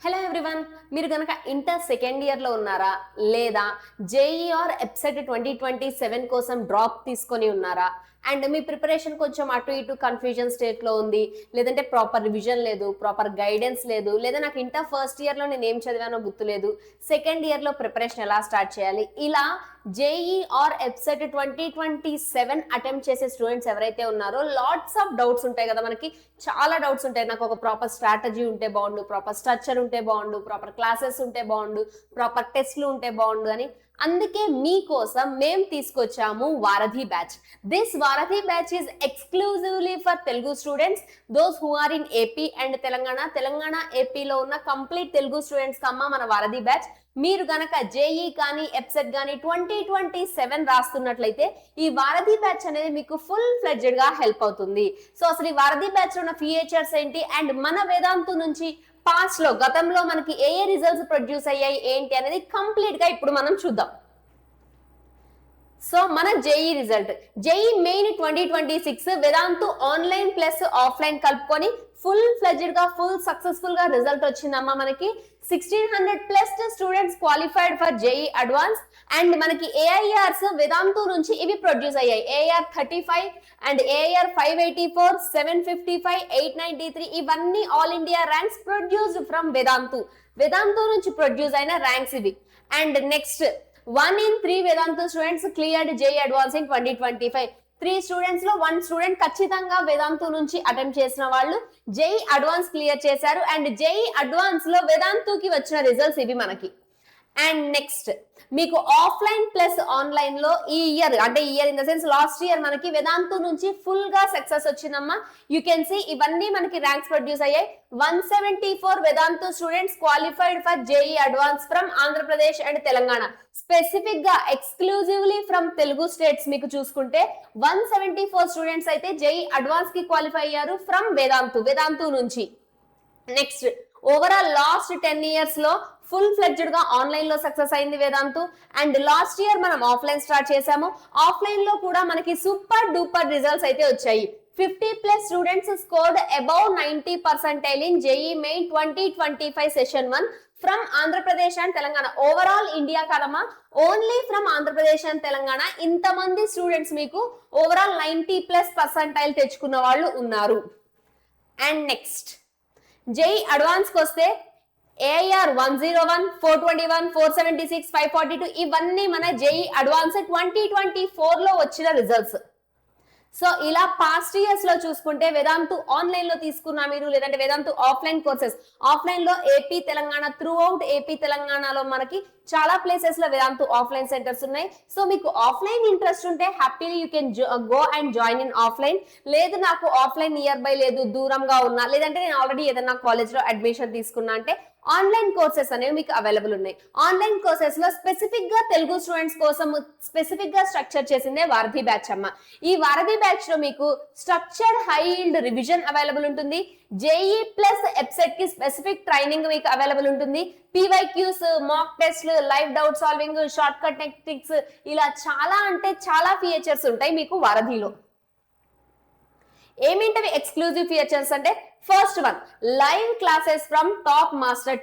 Hello everyone, మీరు కనుక inter second ఇయర్లో ఉన్నారా లేదా జేఈ ఆర్ ఎప్సెట్ 2027 కోసం డ్రాప్ తీసుకొని ఉన్నారా అండ్ మీ ప్రిపరేషన్ కొంచెం అటు ఇటు కన్ఫ్యూజన్ స్టేట్లో ఉంది, లేదంటే ప్రాపర్ రివిజన్ లేదు, ప్రాపర్ గైడెన్స్ లేదు, లేదా నాకు ఇంటర్ ఫస్ట్ ఇయర్లో నేను ఏం చదివానో గుర్తులేదు, సెకండ్ ఇయర్లో ప్రిపరేషన్ ఎలా స్టార్ట్ చేయాలి, ఇలా జేఈ ఆర్ ఎప్సెట్ 2027 అటెంప్ట్ చేసే స్టూడెంట్స్ ఎవరైతే ఉన్నారో లాట్స్ ఆఫ్ డౌట్స్ ఉంటాయి కదా, మనకి చాలా డౌట్స్ ఉంటాయి. నాకు ఒక ప్రాపర్ స్ట్రాటజీ ఉంటే బాగుండు, ప్రాపర్ స్ట్రక్చర్ ఉంటే బాగుండు, ప్రాపర్ క్లాసెస్ ఉంటే బాగుండు, ప్రాపర్ టెస్ట్లు ఉంటే బాగుండు అని. అందుకే మీకోసం మేము తీసుకొచ్చాము Varadhi batch. This Varadhi batch is exclusively for Telugu students, those who are in AP and Telangana ఏపీలో ఉన్న కంప్లీట్ తెలుగు స్టూడెంట్స్ కమ్మ మన వారధి బ్యాచ్. మీరు గనక జేఈ కానీ ఎప్సెట్ కానీ 2027 రాస్తున్నట్లయితే ఈ వారధి బ్యాచ్ అనేది మీకు ఫుల్ ఫ్లెడ్జెడ్ గా హెల్ప్ అవుతుంది. సో అసలు ఈ వారధి బ్యాచ్ లో ఉన్న ఫీచర్స్ ఏంటి అండ్ మన వేదాంతు నుంచి పాస్ట్ లో గతంలో మనకి ఏ రిజల్ట్స్ ప్రొడ్యూస్ అయ్యాయి ఏంటి అనేది కంప్లీట్ గా ఇప్పుడు మనం చూద్దాం. సో మన JEE result, JEE main 2026 Vedantu online plus offline కలుపుకొని ఫుల్ ఫ్లెడ్జెడ్ గా ఫుల్ సక్సెస్ఫుల్ గా రిజల్ట్ వచ్చిందమ్మా. మనకి 1600 plus students qualified for JEE advance and మనకి ఏఐఆర్స్ వేదాంతు నుంచి ఇవి ప్రొడ్యూస్ అయ్యాయి. ఏఐఆర్ 35 అండ్ ఏఐఆర్ 584, 755, 893 ఇవన్నీ all India ranks produced from Vedantu నుంచి ప్రొడ్యూస్ అయిన ర్యాంక్స్ ఇవి. And next 1 in 3 Vedantu students cleared JEE advance in 2025. 3 students లో 1 స్టూడెంట్ ఖచ్చితంగా వేదాంతు నుంచి అటెంప్ట్ చేసిన వాళ్ళు జేఈ అడ్వాన్స్ క్లియర్ చేశారు. అండ్ జేఈ అడ్వాన్స్ లో వేదాంతుకి వచ్చిన రిజల్ట్స్ ఇవి మనకి. అండ్ నెక్స్ట్ మీకు ఆఫ్లైన్ ప్లస్ ఆన్లైన్ లో ఈ year in the sense last year మనకి వేదాంతు నుంచి ఫుల్ గా సక్సెస్ వచ్చిందమ్మా. యూ కెన్ సీ ఇవన్నీ మనకి ర్యాంక్స్ ప్రొడ్యూస్ అయ్యాయి. 174 Vedantu students qualified for JEE advance from Andhra Pradesh and Telangana. Specific గా ఎక్స్క్లూజివ్లీ ఫ్రమ్ తెలుగు స్టేట్స్ మీకు చూసుకుంటే 174 స్టూడెంట్స్ అయితే జేఈ అడ్వాన్స్ కి క్వాలిఫై అయ్యారు ఫ్రమ్ వేదాంతు నుంచి. నెక్స్ట్ ఓవరాల్ లాస్ట్ 10 ఇయర్స్ లో ఫుల్ ఫ్లెడ్జెడ్ గా ఆన్లైన్ లో సక్సెస్ అయింది వేదాంతు. అండ్ లాస్ట్ ఇయర్ మనం ఆఫ్లైన్ స్టార్ట్ చేసాము. ఆఫ్లైన్ లో కూడా మనకి సూపర్ డూపర్ రిజల్ట్స్ అయితే వచ్చాయి. 50 plus students scored above 90% in JEE main 2025 session 1 from Andhra Pradesh and Telangana. Overall India కాదమ్మా, only from Andhra Pradesh and Telangana ఇంతమంది స్టూడెంట్స్ మీకు ఓవరాల్ 90+% తెచ్చుకున్న వాళ్ళు ఉన్నారు. అండ్ నెక్స్ట్ జేఈ అడ్వాన్స్ కి వస్తే ఏఐఆర్ 101, 421, 476, 542 ఇవన్నీ మన జేఈ అడ్వాన్స్ 2024 లో వచ్చిన రిజల్ట్స్. సో ఇలా పాస్ట్ ఇయర్స్ లో చూసుకుంటే వేదాంతు ఆన్లైన్ లో తీసుకున్నా మీరు, లేదంటే వేదాంతు ఆఫ్లైన్ కోర్సెస్ ఆఫ్లైన్ లో AP Telangana through out AP తెలంగాణలో మనకి చాలా ప్లేసెస్ లో వేదాంతు ఆఫ్లైన్ సెంటర్స్ ఉన్నాయి. సో మీకు ఆఫ్లైన్ ఇంట్రెస్ట్ ఉంటే happily you can go and join in offline. లేదు నాకు ఆఫ్లైన్ నియర్ బై లేదు, దూరంగా ఉన్నా, లేదంటే నేను ఆల్రెడీ ఏదైనా కాలేజ్ లో అడ్మిషన్ తీసుకున్నా అంటే ఆన్లైన్ కోర్సెస్ అనేవి మీకు అవైలబుల్ ఉన్నాయి. ఆన్లైన్ కోర్సెస్ లో స్పెసిఫిక్ గా తెలుగు స్టూడెంట్స్ కోసం స్పెసిఫిక్ గా స్ట్రక్చర్ చేసిందే వారధి బ్యాచ్ అమ్మ. ఈ వారధి బ్యాచ్ లో మీకు structured high yield revision available ఉంటుంది. జేఈ ప్లస్ ఎప్సెట్ కి స్పెసిఫిక్ ట్రైనింగ్ మీకు అవైలబుల్ ఉంటుంది. పీవైక్యూస్, మాక్ టెస్ట్లు, live doubt solving, short cut techniques, ఇలా చాలా అంటే చాలా ఫీచర్స్ ఉంటాయి మీకు వారధిలో. ఏమింటవి ఎక్స్క్లూజివ్ ఫీచర్స్ అంటే, first one live classes from top master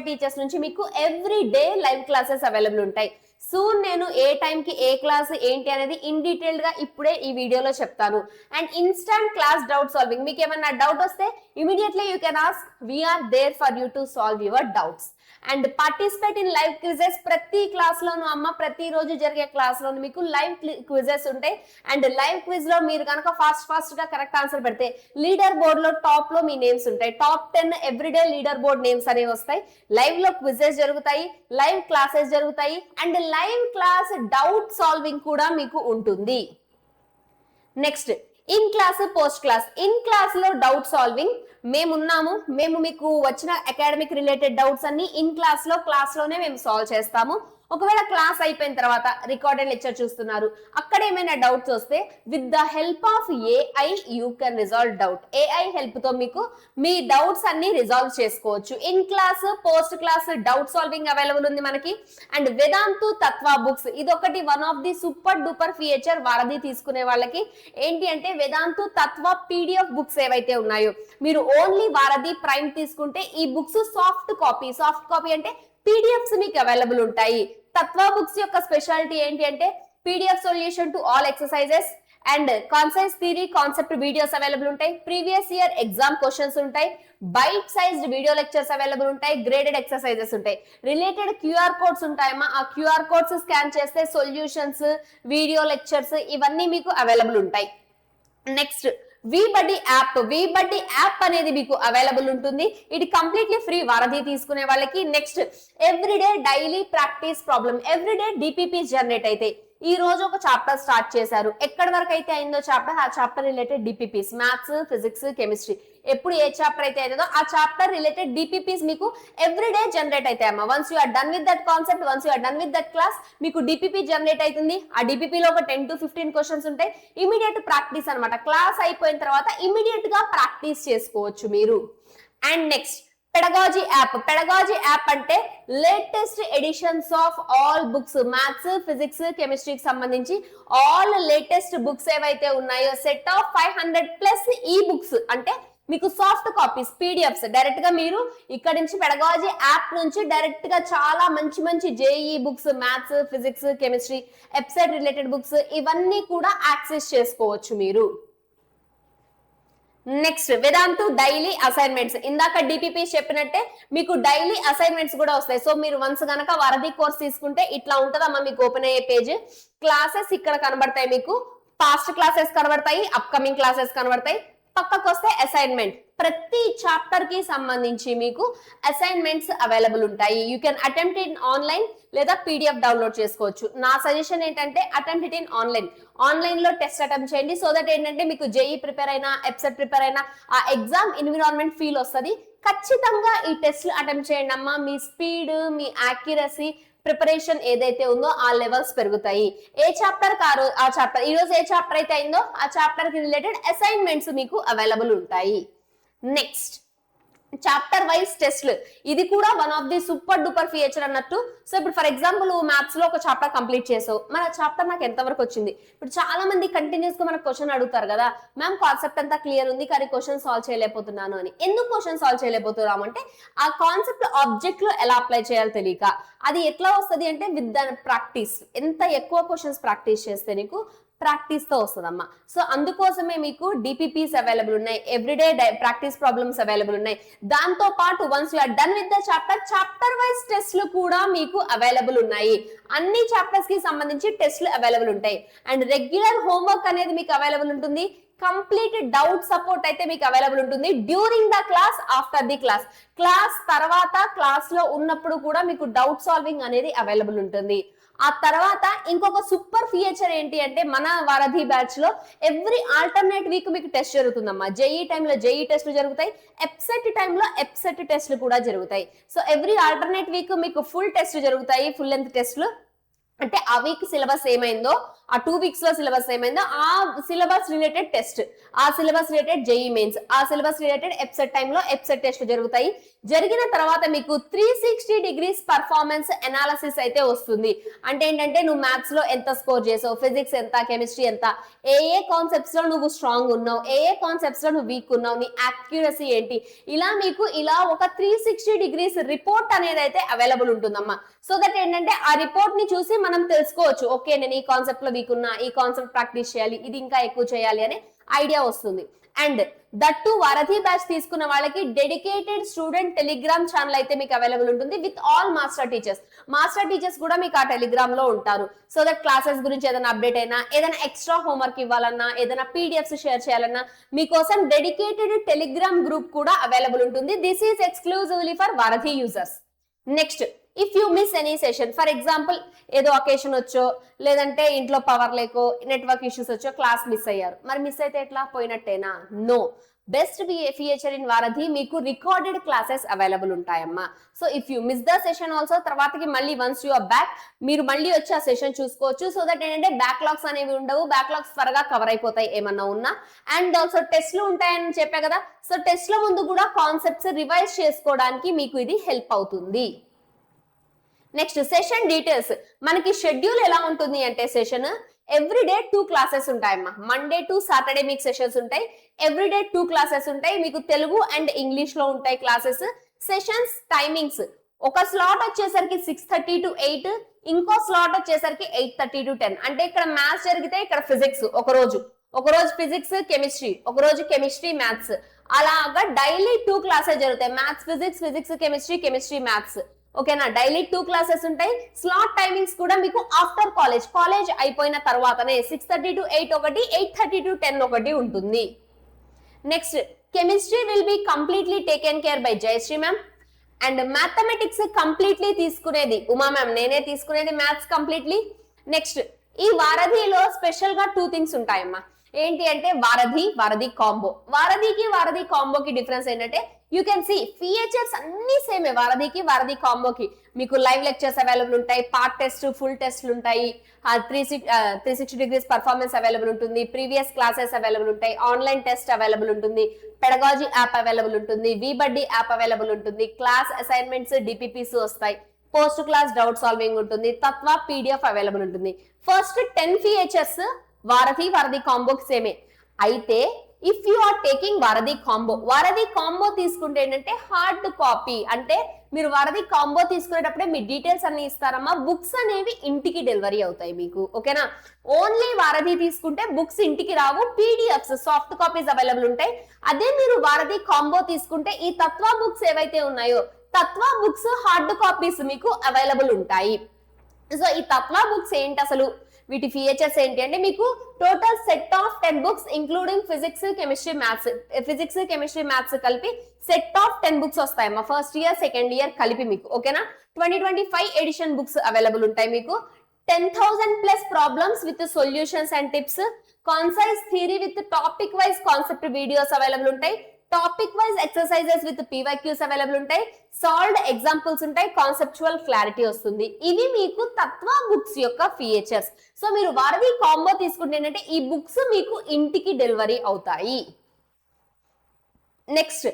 teachers నుంచి మీకు every day live classes available ఉంటాయి. సూన్ నేను ఏ టైంకి ఏ క్లాస్ ఏంటి అనేది ఇన్ డీటెయిల్డ్ గా ఇప్పుడే ఈ వీడియోలో చెప్తాను. And instant class doubt solving, మీకు ఏమన్నా డౌట్ వస్తే immediately you can ask, we're there for you to solve your doubts. And participate in live quizzes, ప్రతి క్లాస్ లోను అమ్మ ప్రతి రోజు జరిగే క్లాస్ లోను మీకు లైవ్ క్విజెస్ ఉంటాయి. అండ్ లైవ్ క్విజ్ లో మీరు కనుక ఫాస్ట్ గా కరెక్ట్ ఆన్సర్ పెడితే లీడర్ బోర్డ్ లో టాప్ లో మీ నేమ్స్ ఉంటాయి. Top 10 everyday leader board names అనేవి వస్తాయి. లైవ్ లో క్విజెస్ జరుగుతాయి, లైవ్ క్లాసెస్ జరుగుతాయి, and live class doubt solving కూడా మీకు ఉంటుంది. Next in class post class. In class లో డౌట్ సాల్వింగ్ మేము మీకు వచ్చిన అకాడమిక్ రిలేటెడ్ డౌట్స్ అన్ని ఇన్ క్లాస్ లోనే మేము సాల్వ్ చేస్తాము. ఒకవేళ క్లాస్ అయిపోయిన తర్వాత రికార్డెడ్ లెక్చర్ చూస్తున్నారు, అక్కడ ఏమైనా డౌట్స్ వస్తే with the help of AI you can resolve doubt. AI help తో మీకు మీ డౌట్స్ అన్ని రిజాల్వ్ చేసుకోవచ్చు. In class, post class doubt solving available ఉంది మనకి. అండ్ వేదాంతు తత్వ బుక్స్, ఇదొకటి one of the super duper feature వారధి తీసుకునే వాళ్ళకి. ఏంటి అంటే వేదాంతు తత్వ పీడిఎఫ్ బుక్స్ ఏవైతే ఉన్నాయో, మీరు ఓన్లీ వారధి ప్రైమ్ తీసుకుంటే ఈ బుక్స్ సాఫ్ట్ కాపీ అంటే పీడిఎఫ్స్ మీకు అవైలబుల్ ఉంటాయి. తత్వ బుక్స్ యొక్క స్పెషాలిటీ ఏంటి అంటే PDF solution to all exercises and concept theory, concept videos available ఉంటాయి. ప్రీవియస్ ఇయర్ ఎగ్జామ్ క్వశ్చన్స్ ఉంటాయి. Bite sized video lectures available ఉంటాయి. గ్రేడెడ్ ఎక్సర్సైజెస్ ఉంటాయి. రిలేటెడ్ క్యూఆర్ కోడ్స్ ఉంటాయమ్మా. ఆ క్యూఆర్ కోడ్స్ స్కాన్ చేస్తే సొల్యూషన్స్, వీడియో లెక్చర్స్ ఇవన్నీ మీకు available ఉంటాయి. నెక్స్ట్ వీబడ్డీ యాప్ అనేది మీకు అవైలబుల్ ఉంటుంది. ఇది కంప్లీట్లీ ఫ్రీ వారధి తీసుకునే వాళ్ళకి. Next everyday daily practice problem, everyday DPP generate అయితే ఈ రోజు ఒక చాప్టర్ స్టార్ట్ చేశారు. ఎక్కడి వరకు అయితే అయిందో చాప్టర్, ఆ chapter related DPPs, maths, physics, chemistry, ఎప్పుడు ఏ చాప్టర్ అయితే అయిందో ఆ చాప్టర్ రిలేటెడ్ డిపిపిస్ మీకు ఎవ్రీడే జనరేట్ అవుతాయి అమ్మా. Once you are done with that concept, once you are done with that class, మీకు డిపిపి జనరేట్ అవుతుంది. ఆ డిపిపిలో ఒక 10 to 15 క్వశ్చన్స్ ఉంటాయి. ఇమీడియట్ ప్రాక్టీస్ అనమాట. క్లాస్ అయిపోయిన తర్వాత ఇమీడియట్ గా ప్రాక్టీస్ చేసుకోవచ్చు మీరు. అండ్ నెక్స్ట్ పెడగాజీ యాప్ అంటే latest editions of all books, maths, physics, కెమిస్ట్రీకి సంబంధించి ఆల్ లేటెస్ట్ బుక్స్ ఏవైతే ఉన్నాయో సెట్ ఆఫ్ 500+ ఈ బుక్స్ అంటే మీకు సాఫ్ట్ కాపీస్, పీడిఎఫ్స్ డైరెక్ట్ గా మీరు ఇక్కడ నుంచి పెడగాజీ యాప్ నుంచి డైరెక్ట్ గా చాలా మంచి JEE books, maths, physics, chemistry, website related books ఇవన్నీ కూడా యాక్సెస్ చేసుకోవచ్చు మీరు. నెక్స్ట్ వేదాంతు డైలీ అసైన్మెంట్స్, ఇందాక డిపిపి చెప్పినట్టే మీకు డైలీ అసైన్మెంట్స్ కూడా వస్తాయి. సో మీరు వన్స్ గనక వారధి కోర్స్ తీసుకుంటే ఇట్లా ఉంటదమ్మా మీకు ఓపెన్ అయ్యే పేజ్. క్లాసెస్ ఇక్కడ కనబడతాయి, మీకు పాస్ట్ క్లాసెస్ కనబడతాయి, అప్కమింగ్ క్లాసెస్ కనబడతాయి. పక్కకు వస్తే అసైన్మెంట్, ప్రతి చాప్టర్ కి సంబంధించి మీకు అసైన్మెంట్స్ అవైలబుల్ ఉంటాయి. You can attempt in online లేదా పీడిఎఫ్ డౌన్లోడ్ చేసుకోవచ్చు. నా సజెషన్ ఏంటంటే అటెంప్ట్ ఇట్ ఇన్ ఆన్లైన్ లో టెస్ట్ అటెంప్ట్ చేయండి. సో దట్ ఏంటంటే మీకు జేఈ ప్రిపేర్ అయినా, వెబ్సైట్ ప్రిపేర్ అయినా ఆ ఎగ్జామ్ ఎన్విరాన్మెంట్ ఫీల్ వస్తుంది. ఖచ్చితంగా ఈ టెస్ట్ అటెంప్ట్ చేయండి అమ్మా. మీ స్పీడ్, మీ యాక్యురసీ, ప్రిపరేషన్ ఏదైతే ఉందో ఆ లెవెల్స్ పెరుగుతాయి. ఏ చాప్టర్ కారు ఆ చాప్టర్, ఈ రోజు ఏ చాప్టర్ అయితే అయిందో ఆ చాప్టర్ కి రిలేటెడ్ అసైన్మెంట్స్ మీకు అవైలబుల్ ఉంటాయి. నెక్స్ట్ చాప్టర్ వైజ్ టెస్ట్లు, ఇది కూడా one of the super duper feature అన్నట్టు. సో ఇప్పుడు ఫర్ ఎగ్జాంపుల్ మ్యాథ్స్ లో ఒక చాప్టర్ కంప్లీట్ చేసావు, మన చాప్టర్ నాకు ఎంతవరకు వచ్చింది. ఇప్పుడు చాలా మంది కంటిన్యూస్ గా మనకు క్వశ్చన్ అడుగుతారు కదా, మ్యామ్ కాన్సెప్ట్ అంతా క్లియర్ ఉంది కానీ క్వశ్చన్ సాల్వ్ చేయలేకపోతున్నాను అని. ఎందుకు క్వశ్చన్ సాల్వ్ చేయలేకపోతున్నాం అంటే ఆ కాన్సెప్ట్ ఆబ్జెక్ట్ లో ఎలా అప్లై చేయాలో తెలియక. అది ఎట్లా వస్తుంది అంటే విత్ ద ప్రాక్టీస్. ఎంత ఎక్కువ క్వశ్చన్స్ ప్రాక్టీస్ చేస్తే నీకు ప్రాక్టీస్ తో వస్తుందమ్మా. సో అందుకోసమే మీకు డిపిపిస్ అవైలబుల్ ఉన్నాయి, ఎవ్రీడే ప్రాక్టీస్ ప్రాబ్లమ్స్ అవైలబుల్ ఉన్నాయి. దాంతో పాటు once you are done with the chapter wise టెస్ట్లు కూడా మీకు అవైలబుల్ ఉన్నాయి. అన్ని చాప్టర్స్ కి సంబంధించి టెస్ట్లు అవైలబుల్ ఉంటాయి. అండ్ రెగ్యులర్ హోంవర్క్ అనేది మీకు అవైలబుల్ ఉంటుంది. కంప్లీట్ డౌట్ సపోర్ట్ అయితే మీకు అవైలబుల్ ఉంటుంది during the class, after the class తర్వాత, క్లాస్ లో ఉన్నప్పుడు కూడా మీకు డౌట్ సాల్వింగ్ అనేది అవైలబుల్ ఉంటుంది. ఆ తర్వాత ఇంకొక సూపర్ ఫీచర్ ఏంటి అంటే మన వారధి బ్యాచ్ లో ఎవ్రీ ఆల్టర్నేట్ వీక్ మీకు టెస్ట్ జరుగుతుందమ్మా. జేఈ టైంలో జేఈ టెస్ట్లు జరుగుతాయి, ఎప్సెట్ టైంలో ఎప్సెట్ టెస్ట్లు కూడా జరుగుతాయి. సో ఎవ్రీ ఆల్టర్నేట్ వీక్ మీకు ఫుల్ టెస్ట్ జరుగుతాయి, ఫుల్ లెంత్ టెస్ట్లు. అంటే ఆ వీక్ సిలబస్ ఏమైందో, ఆ 2 weeks లో సిలబస్ ఏమైందో ఆ సిలబస్ రిలేటెడ్ టెస్ట్, ఆ సిలబస్ రిలేటెడ్ జేఈ మెయిన్స్, ఆ సిలబస్ రిలేటెడ్ ఎప్సెట్ టైంలో ఎప్సెట్ టెస్ట్ జరుగుతాయి. జరిగిన తర్వాత మీకు 360 degrees పర్ఫార్మెన్స్ అనాలిసిస్ అయితే వస్తుంది. అంటే ఏంటంటే నువ్వు మ్యాథ్స్ లో ఎంత స్కోర్ చేసావు, ఫిజిక్స్ ఎంత, కెమిస్ట్రీ ఎంత, ఏ కాన్సెప్ట్స్ లో నువ్వు స్ట్రాంగ్ ఉన్నావు, ఏ కాన్సెప్ట్స్ లో నువ్వు వీక్ ఉన్నావు, నీ యాక్యురసీ ఏంటి, ఇలా మీకు ఇలా ఒక 360 degrees రిపోర్ట్ అనేది అయితే అవైలబుల్ ఉంటుందమ్మా. సో దట్ ఏంటంటే ఆ రిపోర్ట్ ని చూసి మనం తెలుసుకోవచ్చు, ఓకే నేను ఈ కాన్సెప్ట్ లో వీక్ ఉన్నా, ఈ కాన్సెప్ట్ ప్రాక్టీస్ చేయాలి, ఇది ఇంకా ఎక్కువ చేయాలి అనే ఐడియా వస్తుంది. అండ్ దట్టు వారధి బ్యాచ్ తీసుకున్న వాళ్ళకి డెడికేటెడ్ స్టూడెంట్ టెలిగ్రామ్ ఛానల్ అయితే మీకు అవైలబుల్ ఉంటుంది విత్ ఆల్ మాస్టర్ టీచర్స్ కూడా మీకు ఆ టెలిగ్రామ్ లో ఉంటారు. సో దట్ క్లాసెస్ గురించి ఏదైనా అప్డేట్ అయినా, ఏదైనా ఎక్స్ట్రా హోంవర్క్ ఇవ్వాలన్నా, ఏదైనా పీడిఎఫ్స్ షేర్ చేయాలన్నా మీకోసం డెడికేటెడ్ టెలిగ్రామ్ గ్రూప్ కూడా అవైలబుల్ ఉంటుంది. This is exclusively for Varadhi users. Next if you miss any session, for example ఏదో అకేషన్ వచ్చో, లేదంటే ఇంట్లో పవర్ లేకో, నెట్వర్క్ ఇష్యూస్ వచ్చో క్లాస్ మిస్ అయ్యారు, మరి మిస్ అయితే ఎట్లా, పోయినట్టేనా? No. Best feature in Varadhi మీకు రికార్డెడ్ క్లాసెస్ అవైలబుల్ ఉంటాయమ్మా. So if you miss the session also తర్వాతకి మళ్ళీ వన్స్ యూ ఆర్ బ్యాక్ మీరు మళ్ళీ వచ్చి ఆ సెషన్ చూసుకోవచ్చు. సో దట్ ఏంటంటే బ్యాక్లాగ్స్ అనేవి ఉండవు, బ్యాక్లాగ్స్ త్వరగా కవర్ అయిపోతాయి ఏమన్నా ఉన్నా. అండ్ ఆల్సో టెస్ట్లు ఉంటాయని చెప్పా కదా, సో టెస్ట్ల ముందు కూడా కాన్సెప్ట్స్ రివైజ్ చేసుకోవడానికి మీకు ఇది హెల్ప్ అవుతుంది. Next session details. మనకి షెడ్యూల్ ఎలా ఉంటుంది అంటే సెషన్ ఎవ్రీడే 2 క్లాసెస్ ఉంటాయమ్మా. మండే టు సాటర్డే మీకు సెషన్స్ ఉంటాయి. ఎవ్రీడే 2 క్లాసెస్ ఉంటాయి. మీకు తెలుగు అండ్ ఇంగ్లీష్ లో ఉంటాయి క్లాసెస్. సెషన్స్ టైమింగ్స్ ఒక స్లాట్ వచ్చేసరికి 6:30 to 8, ఇంకో స్లాట్ వచ్చేసరికి 8:30 to 10. అంటే ఇక్కడ మ్యాథ్స్ జరిగితే ఇక్కడ ఫిజిక్స్ ఒక రోజు ఫిజిక్స్ కెమిస్ట్రీ, ఒక రోజు కెమిస్ట్రీ మ్యాథ్స్, అలాగా డైలీ 2 క్లాసెస్ జరుగుతాయి. Maths physics chemistry maths. ఓకేనా, డైలీ 2 క్లాసెస్ ఉంటాయి. స్లాట్ టైమింగ్స్ కూడా మీకు ఆఫ్టర్ కాలేజ్ అయిపోయిన తర్వాతనే 6:30 to 8 ఒకటి, 8:30 to 10 ఒకటి ఉంటుంది. Next chemistry will be completely taken care by Jayashree ma'am. And mathematics completely తీసుకునేది ఉమా మ్యామ్, నేనే తీసుకునేది మ్యాథ్స్ కంప్లీట్లీ. నెక్స్ట్ ఈ వారధిలో స్పెషల్ గా 2 థింగ్స్ ఉంటాయమ్మా. ఏంటి అంటే వారధి కాంబో. వారధి కాంబోకి డిఫరెన్స్ ఏంటంటే యూ కెన్ సి ఫీచర్స్ అన్ని సేమే. వారధి కాంబోకి మీకు లైవ్ లెక్చర్స్ అవైలబుల్ ఉంటాయి, పార్ట్ టెస్ట్ ఫుల్ టెస్ట్లు ఉంటాయి, 360 degrees పర్ఫార్మెన్స్ అవైలబుల్ ఉంటుంది, ప్రీవియస్ క్లాసెస్ అవైలబుల్ ఉంటాయి, ఆన్లైన్ టెస్ట్ అవైలబుల్ ఉంటుంది, పెడగాజీ యాప్ అవైలబుల్ ఉంటుంది, వీబడ్డీ యాప్ అవైలబుల్ ఉంటుంది, క్లాస్ అసైన్మెంట్స్ డిపిపిస్ వస్తాయి, పోస్ట్ క్లాస్ డౌట్ సాల్వింగ్ ఉంటుంది, తత్వ పీడిఎఫ్ అవైలబుల్ ఉంటుంది. ఫస్ట్ 10 ఫీచర్స్ వారధి కాంబోకి సేమే. అయితే ఇఫ్ యు ఆర్ టేకింగ్ వారధి కాంబో తీసుకుంటే ఏంటంటే హార్డ్ కాపీ, అంటే మీరు వారధి కాంబో తీసుకునేటప్పుడే మీ డీటెయిల్స్ అన్ని ఇస్తారమ్మా. బుక్స్ అనేవి ఇంటికి డెలివరీ అవుతాయి మీకు. ఓకేనా, ఓన్లీ వారధి తీసుకుంటే బుక్స్ ఇంటికి రావు, పీడిఎఫ్స్ సాఫ్ట్ కాపీస్ అవైలబుల్ ఉంటాయి. అదే మీరు వారధి కాంబో తీసుకుంటే ఈ తత్వ బుక్స్ ఏవైతే ఉన్నాయో తత్వ బుక్స్ హార్డ్ కాపీస్ మీకు అవైలబుల్ ఉంటాయి. సో ఈ తత్వ బుక్స్ ఏంటి అసలు, వీటి ఫీచర్స్ ఏంటి అంటే మీకు total set of 10 books including physics chemistry maths కలిపి సెట్ ఆఫ్ 10 బుక్స్ వస్తాయమ్మా. ఫస్ట్ ఇయర్ సెకండ్ ఇయర్ కలిపి మీకు. ఓకేనా, 2025 ఎడిషన్ బుక్స్ అవైలబుల్ ఉంటాయి మీకు. 10,000 plus problems with solutions and tips, concise theory with topic wise concept videos available ఉంటాయి, topic wise exercises with PYQs available ఉంటాయి, solved examples ఉంటాయి, conceptual clarity వస్తుంది. ఇవి మీకు తత్వ బుక్స్ యొక్క ఫీచర్స్. సో మీరు వారధి కాంబో తీసుకుంటే ఏంటంటే ఈ బుక్స్ మీకు ఇంటికి డెలివరీ అవుతాయి. నెక్స్ట్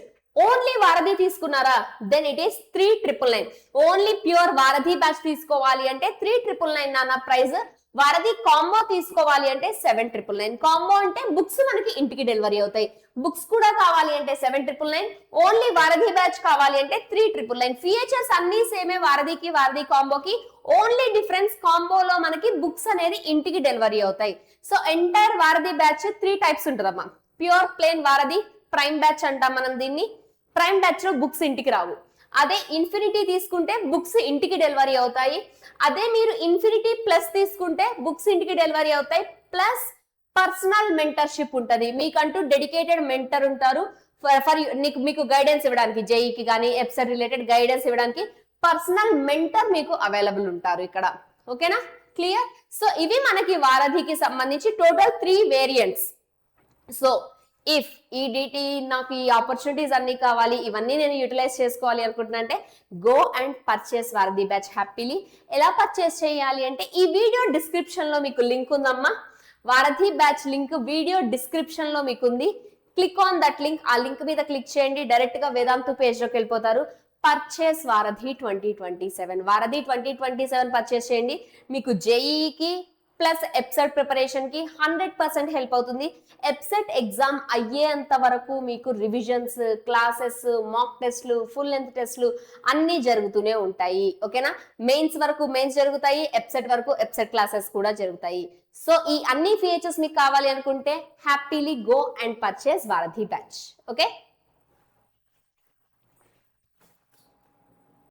ఓన్లీ వారధి తీసుకున్నారా, then it is 3,999. Only pure Varadhi batch తీసుకోవాలి అంటే 3,999 నాన్న ప్రైస్. వారధి కాంబో తీసుకోవాలి అంటే 7,999. కాంబో అంటే బుక్స్ మనకి ఇంటికి డెలివరీ అవుతాయి, బుక్స్ కూడా కావాలి అంటే 7,999. ఓన్లీ వారధి బ్యాచ్ కావాలి అంటే 3,999. ఫీచర్స్ అన్ని సేమే వారధి కాంబోకి. ఓన్లీ డిఫరెన్స్ కాంబోలో మనకి బుక్స్ అనేది ఇంటికి డెలివరీ అవుతాయి. సో ఎంటైర్ వారధి బ్యాచ్ 3 టైప్స్ ఉంటుందమ్మా. ప్యూర్ ప్లేన్ వారధి, ప్రైమ్ బ్యాచ్ అంటాం మనం దీన్ని. ప్రైమ్ బ్యాచ్ లో బుక్స్ ఇంటికి రావు. అదే ఇన్ఫినిటీ తీసుకుంటే బుక్స్ ఇంటికి డెలివరీ అవుతాయి. అదే మీరు ఇన్ఫినిటీ ప్లస్ తీసుకుంటే బుక్స్ ఇంటికి డెలివరీ అవుతాయి, ప్లస్ పర్సనల్ మెంటర్షిప్ ఉంటది. మీకంటూ డెడికేటెడ్ మెంటర్ ఉంటారు మీకు గైడెన్స్ ఇవ్వడానికి, జేఈకి కానీ ఎప్సెట్ రిలేటెడ్ గైడెన్స్ ఇవ్వడానికి పర్సనల్ మెంటర్ మీకు అవైలబుల్ ఉంటారు ఇక్కడ. ఓకేనా, క్లియర్? సో ఇవి మనకి వారధికి సంబంధించి టోటల్ 3 వేరియంట్స్. సో ఇఫ్ ఈడిటి నాకు ఈ ఆపర్చునిటీస్ అన్ని కావాలి, ఇవన్నీ నేను యూటిలైజ్ చేసుకోవాలి అనుకుంటున్నా అంటే గో అండ్ పర్చేస్ వారధి బ్యాచ్ హ్యాపీలీ. ఎలా పర్చేస్ చేయాలి అంటే ఈ వీడియో డిస్క్రిప్షన్ లో మీకు లింక్ ఉందమ్మా. వారధి బ్యాచ్ లింక్ వీడియో డిస్క్రిప్షన్ లో మీకు ఉంది. Click on that link. ఆ లింక్ మీద క్లిక్ చేయండి, డైరెక్ట్ గా వేదాంతు పేజ్ లోకి వెళ్ళిపోతారు. పర్చేస్ వారధి 2027 వారధి 2027 పర్చేస్ చేయండి. మీకు జేఈకి ప్లస్ ఎప్సెట్ ప్రిపరేషన్ కి 100% హెల్ప్ అవుతుంది. ఎప్సెట్ ఎగ్జామ్ అయ్యేంత వరకు మీకు రివిజన్స్, క్లాసెస్, మాక్ టెస్ట్లు, ఫుల్ లెంత్ టెస్ట్లు అన్ని జరుగుతూనే ఉంటాయి. ఓకేనా, మెయిన్స్ వరకు మెయిన్స్ జరుగుతాయి, ఎప్సెట్ వరకు ఎప్సెట్ క్లాసెస్ కూడా జరుగుతాయి. సో ఈ అన్ని ఫీచర్స్ మీకు కావాలి అనుకుంటే హ్యాపీలీ గో అండ్ పర్చేస్ వారధి బ్యాచ్. ఓకే.